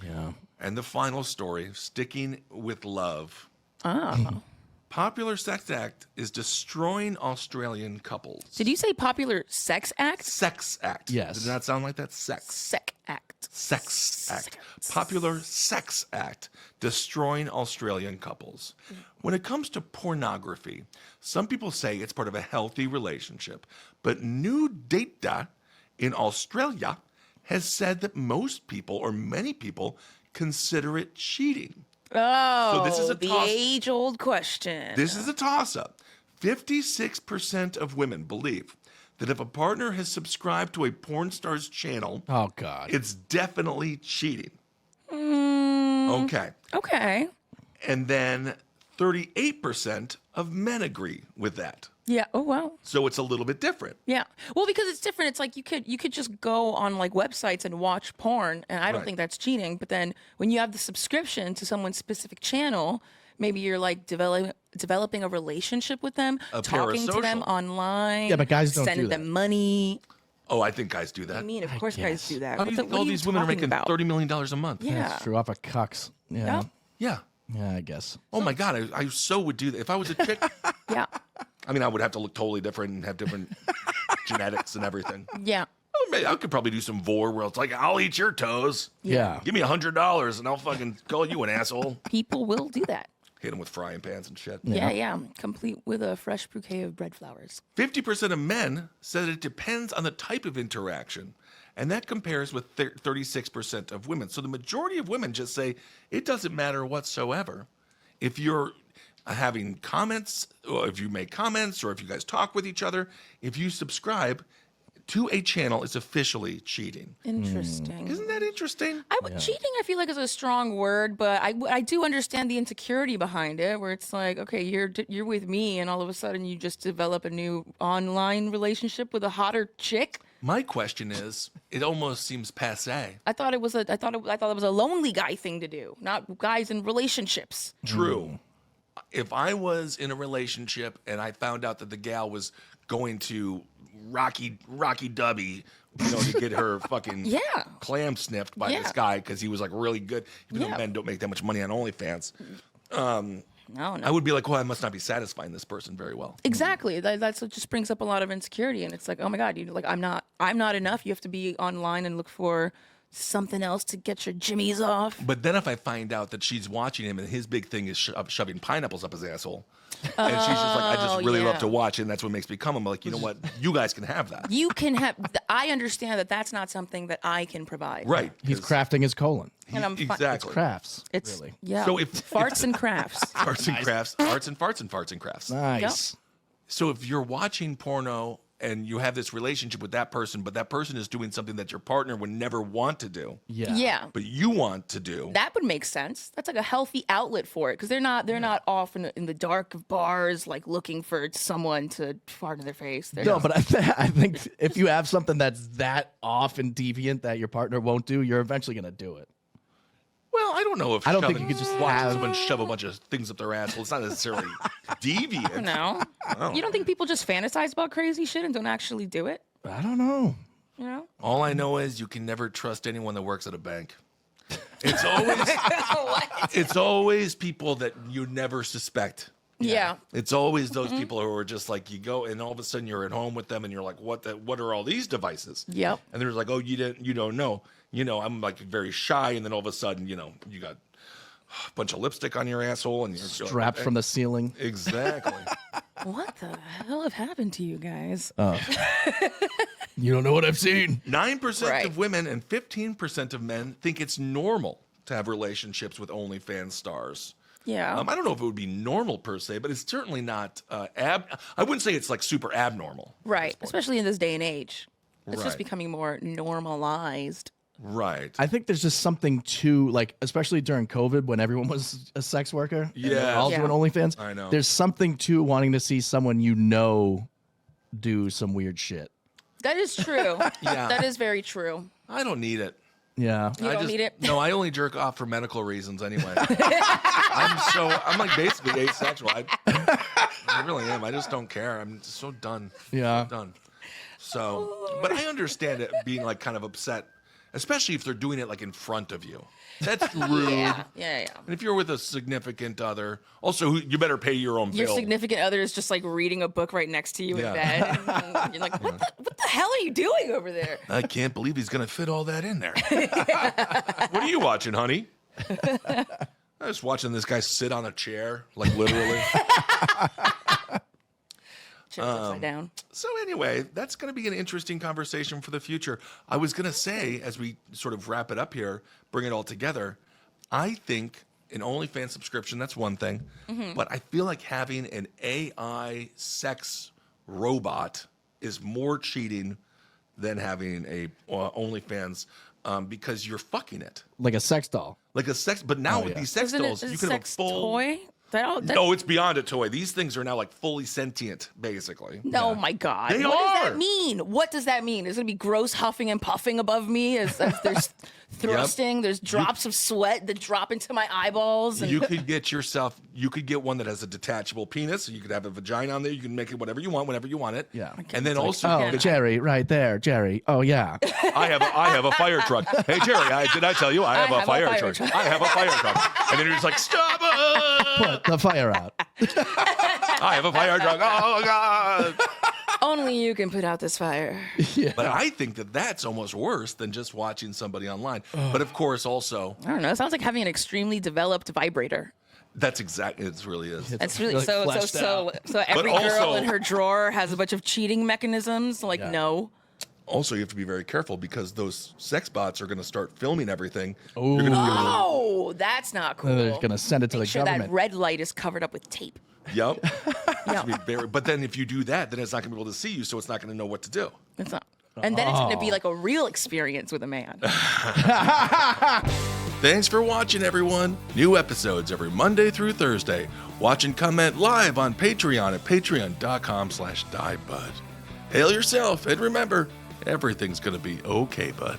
Yeah. And the final story, sticking with love. Oh. Popular sex act is destroying Australian couples. Did you say popular sex act? Sex act. Yes. Did not sound like that? Sex. Sec act. Sex act. Popular sex act destroying Australian couples. When it comes to pornography, some people say it's part of a healthy relationship, but new data in Australia has said that most people or many people consider it cheating. Oh, this is a the toss- age-old question. This is a toss-up. 56% of women believe that if a partner has subscribed to a porn star's channel, Oh, God. it's definitely cheating. Okay. Okay. And then 38% of men agree with that. Yeah. Oh, wow. So it's a little bit different. Yeah. Well, because it's different. It's like you could just go on like websites and watch porn, and I don't Right. think that's cheating. But then when you have the subscription to someone's specific channel, maybe you're like developing a relationship with them, A talking to them parasocial. online. Yeah, but guys don't sending do that. them money. Oh, I think guys do I that. mean, of course, guys guess. do that. How do you think all these women are making about? $30 million a month? Yeah. That's true. Off of cucks. Yeah. Yep. Yeah. Yeah, I guess. Oh my God, I so would do that. If I was a chick, Yeah. I mean, I would have to look totally different and have different genetics and everything. Yeah. Oh, maybe I could probably do some vor where it's like, I'll eat your toes. Yeah. Give me $100 and I'll fucking call you an asshole. People will do that. Hit them with frying pans and shit. Yeah. Complete with a fresh bouquet of bread flowers. 50% of men said it depends on the type of interaction. And that compares with 36% of women. So the majority of women just say it doesn't matter whatsoever. If you're having comments, or if you make comments, or if you guys talk with each other, if you subscribe to a channel, it's officially cheating. Interesting. Isn't that interesting? Cheating, I feel like, is a strong word, but I do understand the insecurity behind it, where it's like, okay, you're with me, and all of a sudden you just develop a new online relationship with a hotter chick. My question is, it almost seems passe. I thought it was a lonely guy thing to do, not guys in relationships. True. If I was in a relationship and I found out that the gal was going to Rocky Dubby, to get her fucking Yeah. clam sniffed by Yeah. this guy because he was like really good, even Yeah. though men don't make that much money on OnlyFans, No. I would be like, well, I must not be satisfying this person very well. Exactly. That's what just brings up a lot of insecurity, and it's like, oh my God, I'm not enough. You have to be online and look for something else to get your jimmies off. But then if I find out that she's watching him and his big thing is shoving pineapples up his asshole, and she's just like, I just really love yeah. to watch it, and that's what makes me come. I'm like, you know what? You guys can have that. You can have. I understand that that's not something that I can provide. Right. He's 'cause crafting his colon. And I'm fi- exactly. Crafts. It's really. yeah. So if- farts and crafts. Arts and crafts, arts and farts and farts and crafts. Nice. So if you're watching porno and you have this relationship with that person, but that person is doing something that your partner would never want to do, Yeah. Yeah. but you want to do, That would make sense. That's like a healthy outlet for it, because they're not off in the dark of bars like looking for someone to fart in their face. They're No, but I think if you have something that's that off and deviant that your partner won't do, you're eventually going to do it. well, I don't know if I don't think shoving- you could just watching have- someone shove a bunch of things up their asshole. It's not necessarily deviant. no. You don't think people just fantasize about crazy shit and don't actually do it? I don't know. You know? All I know is you can never trust anyone that works at a bank. It's always it's always people that you never suspect. Yeah. It's always those people who are just like, you go and all of a sudden you're at home with them and you're like, what are all these devices? Yep. And they're like, oh, you don't know. I'm like very shy, and then all of a sudden, you got a bunch of lipstick on your asshole and you're Strapped from the ceiling. Exactly. What the hell have happened to you guys? You don't know what I've seen. 9% Right. of women and 15% of men think it's normal to have relationships with OnlyFans stars. Yeah. I don't know if it would be normal per se, but it's certainly not I wouldn't say it's like super abnormal. Right. Especially in this day and age. It's just Right. becoming more normalized. Right. I think there's just something to, like, especially during COVID when everyone was a sex worker. and they were Yeah. all Yeah. doing OnlyFans. I know. There's something to wanting to see someone do some weird shit. That is true. Yeah. That is very true. I don't need it. Yeah. You don't need it? No, I only jerk off for medical reasons anyway. I'm like basically asexual. I really am. I just don't care. I'm just so done. Yeah. So done. So, but I understand it being like kind of upset, especially if they're doing it like in front of you. That's rude. Yeah. And if you're with a significant other, also you better pay your own Your bill. significant other is just like reading a book right next to you Yeah. in bed. And you're like, what the hell are you doing over there? I can't believe he's going to fit all that in there. What are you watching, honey? I was watching this guy sit on a chair, like literally. Chips upside down. So anyway, that's going to be an interesting conversation for the future. I was going to say, as we sort of wrap it up here, bring it all together, I think an OnlyFans subscription, that's one thing. But I feel like having an AI sex robot is more cheating than having a OnlyFans because you're fucking it. Like a sex doll. Like a sex, but now with yeah. these sex Isn't dolls, it you a can have a sex full toy? No, it's beyond a toy. These things are now like fully sentient, basically. No, my God. They what does are. that mean? What does that mean? Is it going to be gross huffing and puffing above me as there's thrusting? There's drops of sweat that drop into my eyeballs. And You could get one that has a detachable penis. So you could have a vagina on there. You can make it whatever you want, whenever you want it. Yeah. And then also, Oh, you could- Jerry, right there, Jerry. Oh, yeah. I have a fire truck. Hey, Jerry, did I tell you I have a fire truck? I have a fire truck. And then you're just like, stop it! Put the fire out. I have a fire truck. Oh, God. only you can put out this fire. But I think that that's almost worse than just watching somebody online. But of course, also, I don't know. It sounds like having an extremely developed vibrator. that's exactly, it really is. It's really like so fleshed out. every girl also- in her drawer has a bunch of cheating mechanisms. Like, Yeah. no. Also, you have to be very careful because those sex bots are going to start filming everything. You're gonna be able to- Oh, that's not cool. They're going to send it to Make the sure government. that red light is covered up with tape. Yep. Yeah. But then if you do that, then it's not going to be able to see you, so it's not going to know what to do. It's not. And then it's going to Oh. be like a real experience with a man. Thanks for watching, everyone. New episodes every Monday through Thursday. Watch and comment live on Patreon at patreon.com/divebud. Hail yourself, and remember, everything's going to be okay, bud.